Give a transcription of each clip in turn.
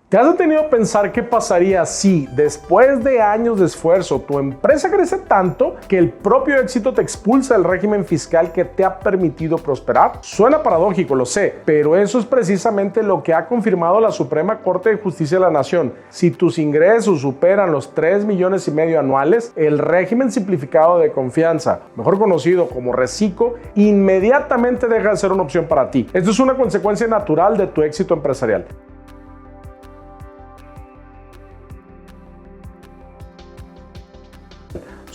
¿Te has detenido a pensar qué pasaría si, después de años de esfuerzo, tu empresa crece tanto que el propio éxito te expulsa del régimen fiscal que te ha permitido prosperar? Suena paradójico, lo sé, pero eso es precisamente lo que ha confirmado la Suprema Corte de Justicia de la Nación. Si tus ingresos superan los 3,5 millones anuales, el régimen simplificado de confianza, mejor conocido como Recico, inmediatamente deja de ser una opción para ti. Esto es una consecuencia natural de tu éxito empresarial.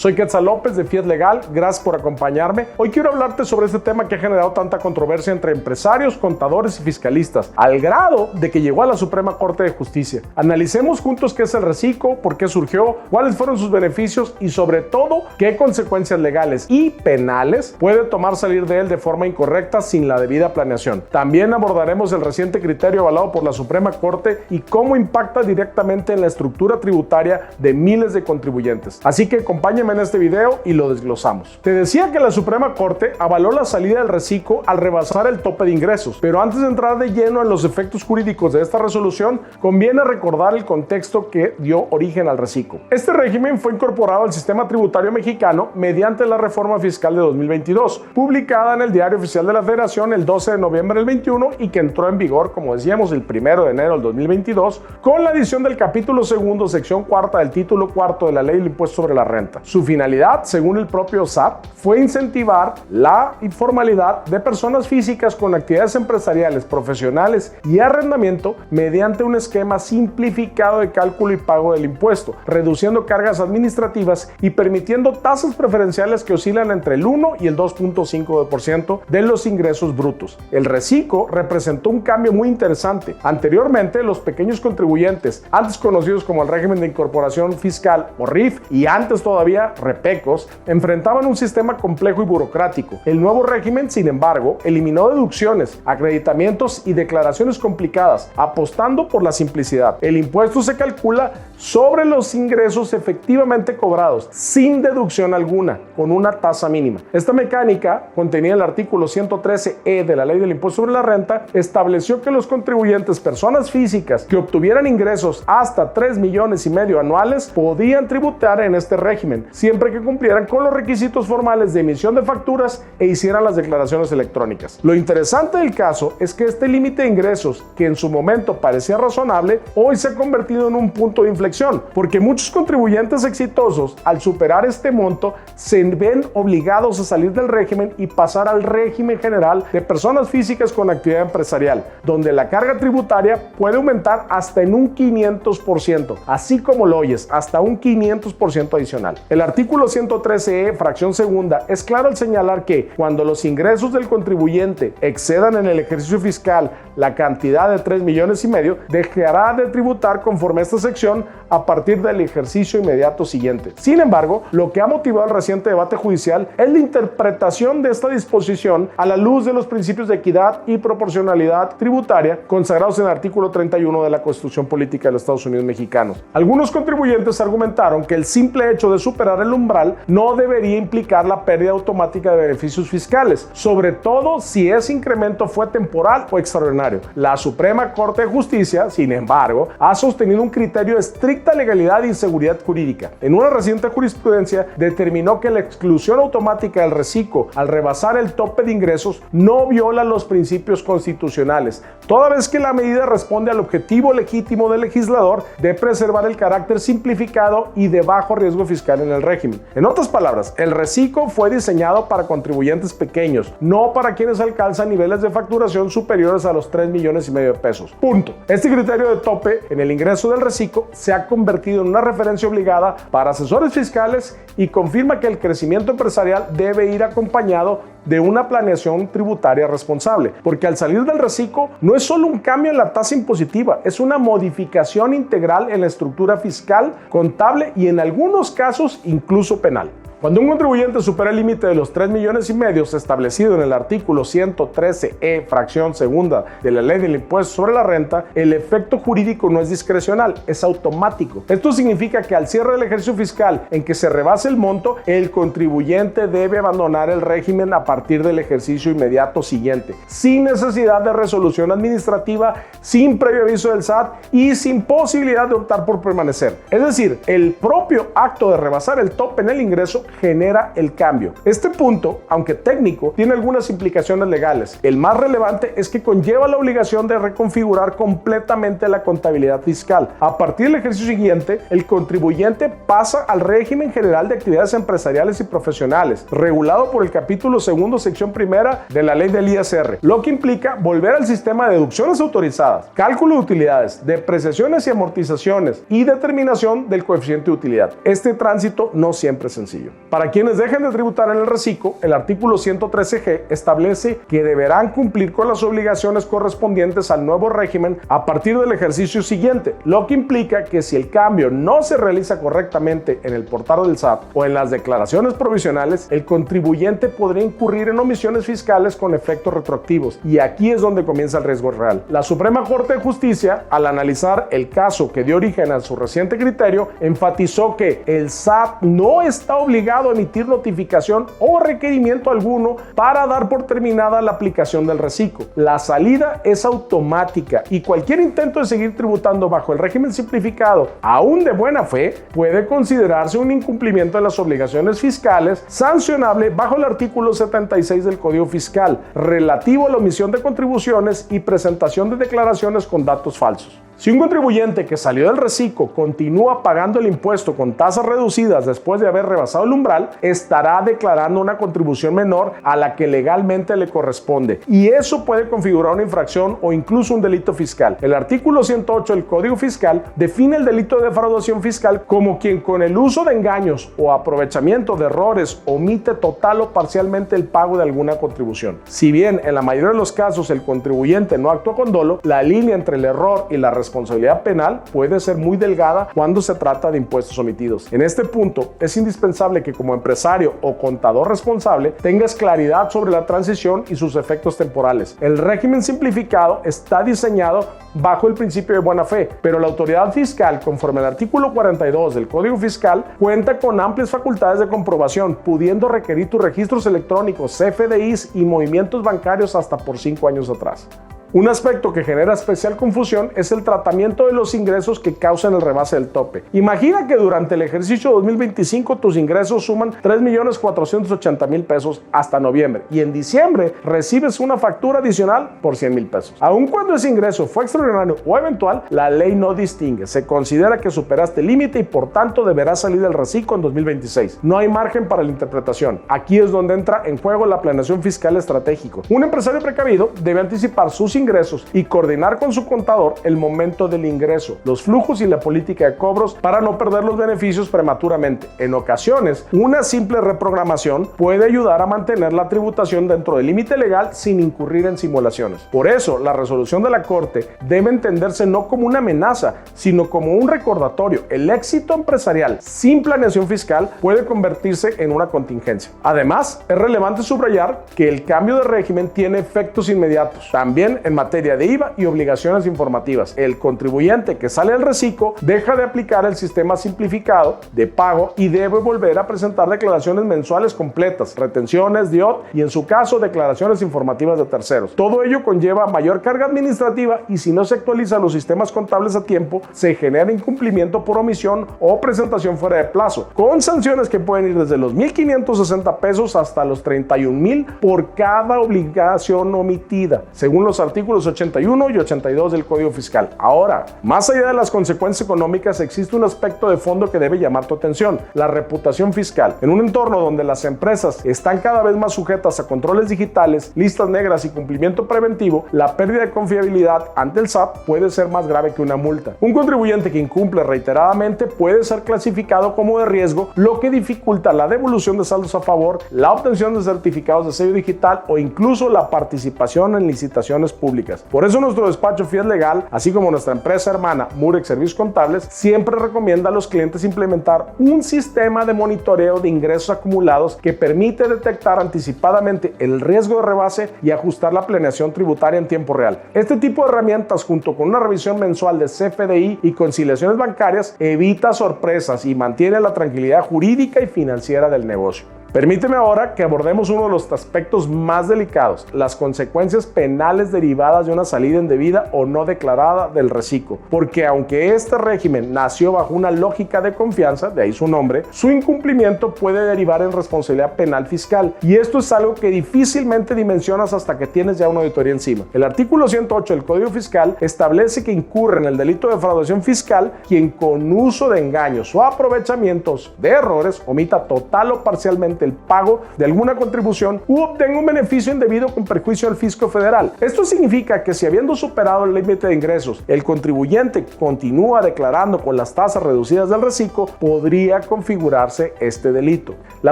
Soy Quetzal López de Fiat Legal, gracias por acompañarme. Hoy quiero hablarte sobre este tema que ha generado tanta controversia entre empresarios, contadores y fiscalistas, al grado de que llegó a la Suprema Corte de Justicia. Analicemos juntos qué es el Recico, por qué surgió, cuáles fueron sus beneficios y sobre todo qué consecuencias legales y penales puede tomar salir de él de forma incorrecta sin la debida planeación. También abordaremos el reciente criterio avalado por la Suprema Corte y cómo impacta directamente en la estructura tributaria de miles de contribuyentes. Así que acompáñame en este video y lo desglosamos. Te decía que la Suprema Corte avaló la salida del Recico al rebasar el tope de ingresos, pero antes de entrar de lleno en los efectos jurídicos de esta resolución, conviene recordar el contexto que dio origen al Recico. Este régimen fue incorporado al sistema tributario mexicano mediante la reforma fiscal de 2022, publicada en el Diario Oficial de la Federación el 12 de noviembre del 21 y que entró en vigor, como decíamos, el 1 de enero del 2022, con la adición del capítulo segundo, sección cuarta del título cuarto de la Ley del Impuesto sobre la Renta. Su finalidad, según el propio SAT, fue incentivar la informalidad de personas físicas con actividades empresariales, profesionales y arrendamiento mediante un esquema simplificado de cálculo y pago del impuesto, reduciendo cargas administrativas y permitiendo tasas preferenciales que oscilan entre el 1 y el 2.5% de los ingresos brutos. El Recico representó un cambio muy interesante. Anteriormente, los pequeños contribuyentes, antes conocidos como el régimen de incorporación fiscal o RIF y antes todavía repecos, enfrentaban un sistema complejo y burocrático. El nuevo régimen, sin embargo, eliminó deducciones, acreditamientos y declaraciones complicadas, apostando por la simplicidad. El impuesto se calcula sobre los ingresos efectivamente cobrados, sin deducción alguna, con una tasa mínima. Esta mecánica, contenida en el artículo 113E de la Ley del Impuesto sobre la Renta, estableció que los contribuyentes, personas físicas que obtuvieran ingresos hasta 3,5 millones anuales, podían tributar en este régimen, siempre que cumplieran con los requisitos formales de emisión de facturas e hicieran las declaraciones electrónicas. Lo interesante del caso es que este límite de ingresos, que en su momento parecía razonable, hoy se ha convertido en un punto de inflexión, porque muchos contribuyentes exitosos, al superar este monto, se ven obligados a salir del régimen y pasar al régimen general de personas físicas con actividad empresarial, donde la carga tributaria puede aumentar hasta en un 500%, así como lo oyes, hasta un 500% adicional. El artículo 113E, fracción segunda, es claro al señalar que cuando los ingresos del contribuyente excedan en el ejercicio fiscal la cantidad de 3,5 millones, dejará de tributar conforme a esta sección a partir del ejercicio inmediato siguiente. Sin embargo, lo que ha motivado el reciente debate judicial es la interpretación de esta disposición a la luz de los principios de equidad y proporcionalidad tributaria consagrados en el artículo 31 de la Constitución Política de los Estados Unidos Mexicanos. Algunos contribuyentes argumentaron que el simple hecho de superar el umbral no debería implicar la pérdida automática de beneficios fiscales, sobre todo si ese incremento fue temporal o extraordinario. La Suprema Corte de Justicia, sin embargo, ha sostenido un criterio de estricta legalidad y seguridad jurídica. En una reciente jurisprudencia determinó que la exclusión automática del Recico al rebasar el tope de ingresos no viola los principios constitucionales, toda vez que la medida responde al objetivo legítimo del legislador de preservar el carácter simplificado y de bajo riesgo fiscal en el régimen. En otras palabras, el Recico fue diseñado para contribuyentes pequeños, no para quienes alcanzan niveles de facturación superiores a los 3,5 millones de pesos. Punto. Este criterio de tope en el ingreso del Recico se ha convertido en una referencia obligada para asesores fiscales y confirma que el crecimiento empresarial debe ir acompañado de una planeación tributaria responsable, porque al salir del Recico no es solo un cambio en la tasa impositiva, es una modificación integral en la estructura fiscal, contable y en algunos casos incluso penal. Cuando un contribuyente supera el límite de los 3,5 millones establecido en el artículo 113E, fracción segunda de la Ley del Impuesto sobre la Renta, el efecto jurídico no es discrecional, es automático. Esto significa que al cierre del ejercicio fiscal en que se rebase el monto, el contribuyente debe abandonar el régimen a partir del ejercicio inmediato siguiente, sin necesidad de resolución administrativa, sin previo aviso del SAT y sin posibilidad de optar por permanecer. Es decir, el propio acto de rebasar el tope en el ingreso genera el cambio. Este punto, aunque técnico, tiene algunas implicaciones legales. El más relevante es que conlleva la obligación de reconfigurar completamente la contabilidad fiscal. A partir del ejercicio siguiente, el contribuyente pasa al régimen general de actividades empresariales y profesionales, regulado por el capítulo segundo, sección primera de la ley del ISR, lo que implica volver al sistema de deducciones autorizadas, cálculo de utilidades, depreciaciones y amortizaciones y determinación del coeficiente de utilidad. Este tránsito no siempre es sencillo. Para quienes dejen de tributar en el reciclo, el artículo 113G establece que deberán cumplir con las obligaciones correspondientes al nuevo régimen a partir del ejercicio siguiente, lo que implica que si el cambio no se realiza correctamente en el portal del SAT o en las declaraciones provisionales, el contribuyente podría incurrir en omisiones fiscales con efectos retroactivos. Y aquí es donde comienza el riesgo real. La Suprema Corte de Justicia, al analizar el caso que dio origen a su reciente criterio, enfatizó que el SAT no está obligado a emitir notificación o requerimiento alguno para dar por terminada la aplicación del reciclo. La salida es automática y cualquier intento de seguir tributando bajo el régimen simplificado, aún de buena fe, puede considerarse un incumplimiento de las obligaciones fiscales sancionable bajo el artículo 76 del Código Fiscal, relativo a la omisión de contribuciones y presentación de declaraciones con datos falsos. Si un contribuyente que salió del reciclo continúa pagando el impuesto con tasas reducidas después de haber rebasado el umbral, estará declarando una contribución menor a la que legalmente le corresponde, y eso puede configurar una infracción o incluso un delito fiscal. El artículo 108 del Código Fiscal define el delito de defraudación fiscal como quien con el uso de engaños o aprovechamiento de errores omite total o parcialmente el pago de alguna contribución. Si bien en la mayoría de los casos el contribuyente no actuó con dolo, la línea entre el error y la responsabilidad penal puede ser muy delgada cuando se trata de impuestos omitidos. En este punto es indispensable que como empresario o contador responsable tengas claridad sobre la transición y sus efectos temporales. El régimen simplificado está diseñado bajo el principio de buena fe, pero la autoridad fiscal, conforme al artículo 42 del Código Fiscal, cuenta con amplias facultades de comprobación, pudiendo requerir tus registros electrónicos, CFDIs y movimientos bancarios hasta por 5 años atrás. Un aspecto que genera especial confusión es el tratamiento de los ingresos que causan el rebase del tope. Imagina que durante el ejercicio 2025 tus ingresos suman 3,480,000 pesos hasta noviembre y en diciembre recibes una factura adicional por 100,000 pesos. Aun cuando ese ingreso fue extraordinario o eventual, la ley no distingue. Se considera que superaste el límite y por tanto deberás salir del reciclo en 2026. No hay margen para la interpretación. Aquí es donde entra en juego la planeación fiscal estratégica. Un empresario precavido debe anticipar sus ingresos y coordinar con su contador el momento del ingreso, los flujos y la política de cobros para no perder los beneficios prematuramente. En ocasiones, una simple reprogramación puede ayudar a mantener la tributación dentro del límite legal sin incurrir en simulaciones. Por eso, la resolución de la Corte debe entenderse no como una amenaza, sino como un recordatorio. El éxito empresarial sin planeación fiscal puede convertirse en una contingencia. Además, es relevante subrayar que el cambio de régimen tiene efectos inmediatos, también en materia de IVA y obligaciones informativas. El contribuyente que sale del reciclo deja de aplicar el sistema simplificado de pago y debe volver a presentar declaraciones mensuales completas, retenciones, DIOT y en su caso declaraciones informativas de terceros. Todo ello conlleva mayor carga administrativa y si no se actualizan los sistemas contables a tiempo, se genera incumplimiento por omisión o presentación fuera de plazo, con sanciones que pueden ir desde los 1,560 pesos hasta los 31,000 por cada obligación omitida, según los artículos 81 y 82 del Código Fiscal. Ahora, más allá de las consecuencias económicas, existe un aspecto de fondo que debe llamar tu atención: la reputación fiscal. En un entorno donde las empresas están cada vez más sujetas a controles digitales, listas negras y cumplimiento preventivo, la pérdida de confiabilidad ante el SAT puede ser más grave que una multa. Un contribuyente que incumple reiteradamente puede ser clasificado como de riesgo, lo que dificulta la devolución de saldos a favor, la obtención de certificados de sello digital o incluso la participación en licitaciones públicas. públicas. Por eso nuestro despacho Fiat Legal, así como nuestra empresa hermana Murex Servicios Contables, siempre recomienda a los clientes implementar un sistema de monitoreo de ingresos acumulados que permite detectar anticipadamente el riesgo de rebase y ajustar la planeación tributaria en tiempo real. Este tipo de herramientas, junto con una revisión mensual de CFDI y conciliaciones bancarias, evita sorpresas y mantiene la tranquilidad jurídica y financiera del negocio. Permíteme ahora que abordemos uno de los aspectos más delicados, las consecuencias penales derivadas de una salida indebida o no declarada del reciclo, porque aunque este régimen nació bajo una lógica de confianza, de ahí su nombre, su incumplimiento puede derivar en responsabilidad penal fiscal, y esto es algo que difícilmente dimensionas hasta que tienes ya una auditoría encima. El artículo 108 del Código Fiscal establece que incurre en el delito de defraudación fiscal quien con uso de engaños o aprovechamientos de errores omita total o parcialmente el pago de alguna contribución u obtenga un beneficio indebido con perjuicio del fisco federal. Esto significa que si habiendo superado el límite de ingresos, el contribuyente continúa declarando con las tasas reducidas del reciclo, podría configurarse este delito. La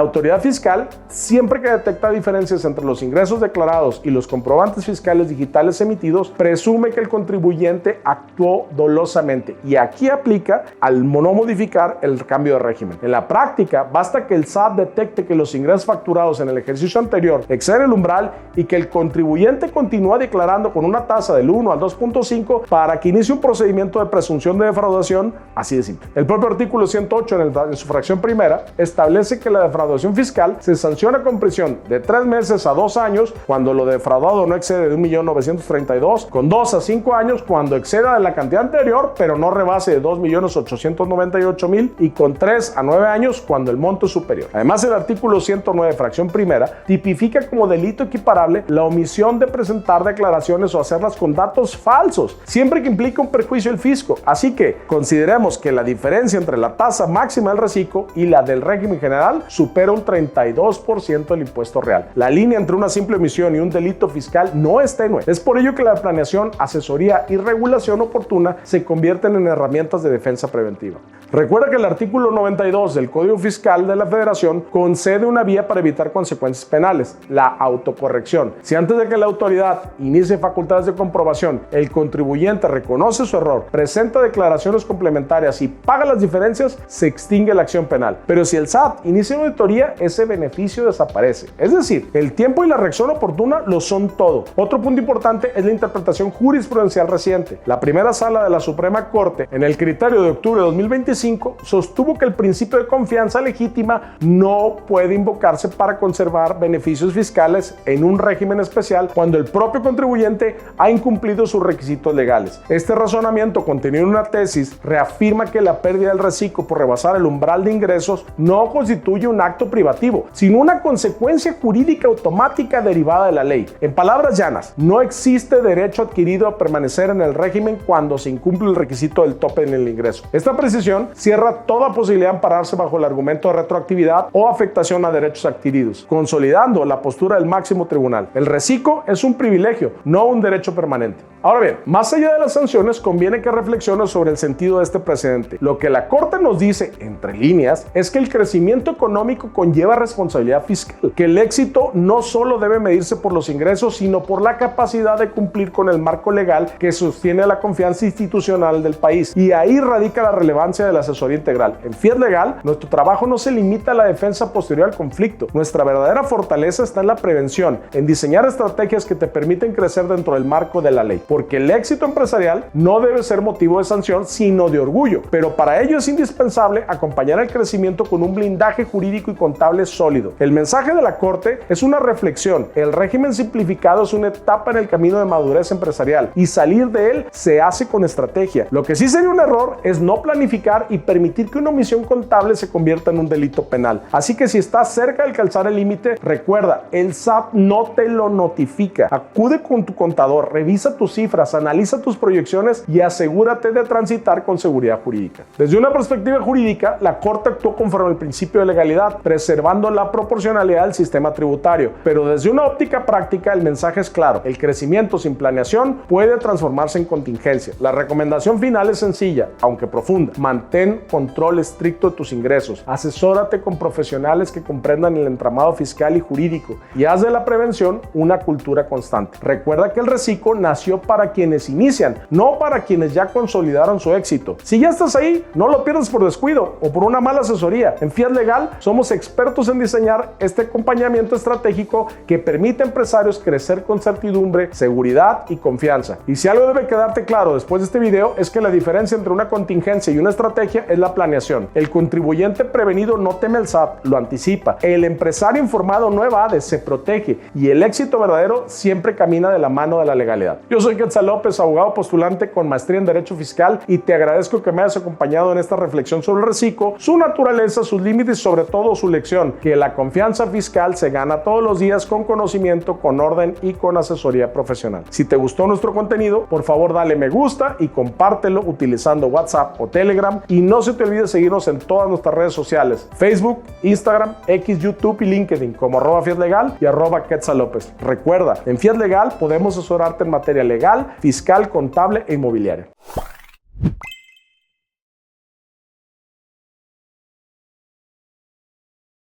autoridad fiscal, siempre que detecta diferencias entre los ingresos declarados y los comprobantes fiscales digitales emitidos, presume que el contribuyente actuó dolosamente, y aquí aplica al no modificar el cambio de régimen. En la práctica, basta que el SAT detecte que los ingresos facturados en el ejercicio anterior exceden el umbral y que el contribuyente continúa declarando con una tasa del 1 al 2.5 para que inicie un procedimiento de presunción de defraudación, así de simple. El propio artículo 108 en su fracción primera establece que la defraudación fiscal se sanciona con prisión de 3 meses a 2 años cuando lo defraudado no excede de 1.932.000, con 2 a 5 años cuando exceda de la cantidad anterior pero no rebase de 2.898.000 y con 3 a 9 años cuando el monto es superior. Además, el artículo 109, fracción primera, tipifica como delito equiparable la omisión de presentar declaraciones o hacerlas con datos falsos, siempre que implique un perjuicio al fisco. Así que consideremos que la diferencia entre la tasa máxima del reciclo y la del régimen general supera un 32% del impuesto real. La línea entre una simple omisión y un delito fiscal no es tenue. Es por ello que la planeación, asesoría y regulación oportuna se convierten en herramientas de defensa preventiva. Recuerda que el artículo 92 del Código Fiscal de la Federación concede una vía para evitar consecuencias penales, la autocorrección. Si antes de que la autoridad inicie facultades de comprobación, el contribuyente reconoce su error, presenta declaraciones complementarias y paga las diferencias, se extingue la acción penal. Pero si el SAT inicia una auditoría, ese beneficio desaparece. Es decir, el tiempo y la reacción oportuna lo son todo. Otro punto importante es la interpretación jurisprudencial reciente. La primera sala de la Suprema Corte, en el criterio de octubre de 2025, sostuvo que el principio de confianza legítima no puede invocarse para conservar beneficios fiscales en un régimen especial cuando el propio contribuyente ha incumplido sus requisitos legales. Este razonamiento, contenido en una tesis, reafirma que la pérdida del reciclo por rebasar el umbral de ingresos no constituye un acto privativo, sino una consecuencia jurídica automática derivada de la ley. En palabras llanas, no existe derecho adquirido a permanecer en el régimen cuando se incumple el requisito del tope en el ingreso. Esta precisión cierra toda posibilidad de ampararse bajo el argumento de retroactividad o afectación a derechos adquiridos, consolidando la postura del máximo tribunal. El reciclo es un privilegio, no un derecho permanente. Ahora bien, más allá de las sanciones, conviene que reflexiones sobre el sentido de este precedente. Lo que la Corte nos dice, entre líneas, es que el crecimiento económico conlleva responsabilidad fiscal, que el éxito no solo debe medirse por los ingresos, sino por la capacidad de cumplir con el marco legal que sostiene la confianza institucional del país. Y ahí radica la relevancia de la asesoría integral. En Fiat Legal, nuestro trabajo no se limita a la defensa posterior al conflicto. Nuestra verdadera fortaleza está en la prevención, en diseñar estrategias que te permiten crecer dentro del marco de la ley. Porque el éxito empresarial no debe ser motivo de sanción, sino de orgullo. Pero para ello es indispensable acompañar el crecimiento con un blindaje jurídico y contable sólido. El mensaje de la Corte es una reflexión. El régimen simplificado es una etapa en el camino de madurez empresarial y salir de él se hace con estrategia. Lo que sí sería un error es no planificar y permitir que una omisión contable se convierta en un delito penal. Así que si estás cerca de alcanzar el límite, recuerda, el SAT no te lo notifica. Acude con tu contador, revisa tus cifras, analiza tus proyecciones y asegúrate de transitar con seguridad jurídica. Desde una perspectiva jurídica, la Corte actuó conforme al principio de legalidad, preservando la proporcionalidad del sistema tributario. Pero desde una óptica práctica, el mensaje es claro. El crecimiento sin planeación puede transformarse en contingencia. La recomendación final es sencilla, aunque profunda. Mantén control estricto de tus ingresos. Asesórate con profesionales que que comprendan el entramado fiscal y jurídico y haz de la prevención una cultura constante. Recuerda que el reciclo nació para quienes inician, no para quienes ya consolidaron su éxito. Si ya estás ahí, no lo pierdas por descuido o por una mala asesoría. En Fiat Legal somos expertos en diseñar este acompañamiento estratégico que permite a empresarios crecer con certidumbre, seguridad y confianza. Y si algo debe quedarte claro después de este video es que la diferencia entre una contingencia y una estrategia es la planeación. El contribuyente prevenido no teme al SAT, lo anticipa. El empresario informado no evade, se protege y el éxito verdadero siempre camina de la mano de la legalidad. Yo soy Quetzal López, abogado postulante con maestría en Derecho Fiscal y te agradezco que me hayas acompañado en esta reflexión sobre el reciclo, su naturaleza, sus límites y sobre todo su lección, que la confianza fiscal se gana todos los días con conocimiento, con orden y con asesoría profesional. Si te gustó nuestro contenido, por favor dale me gusta y compártelo utilizando WhatsApp o Telegram y no se te olvide seguirnos en todas nuestras redes sociales: Facebook, Instagram, X, YouTube y LinkedIn como @FiatLegal y @Quetzal López. Recuerda, en Fiat Legal podemos asesorarte en materia legal, fiscal, contable e inmobiliaria.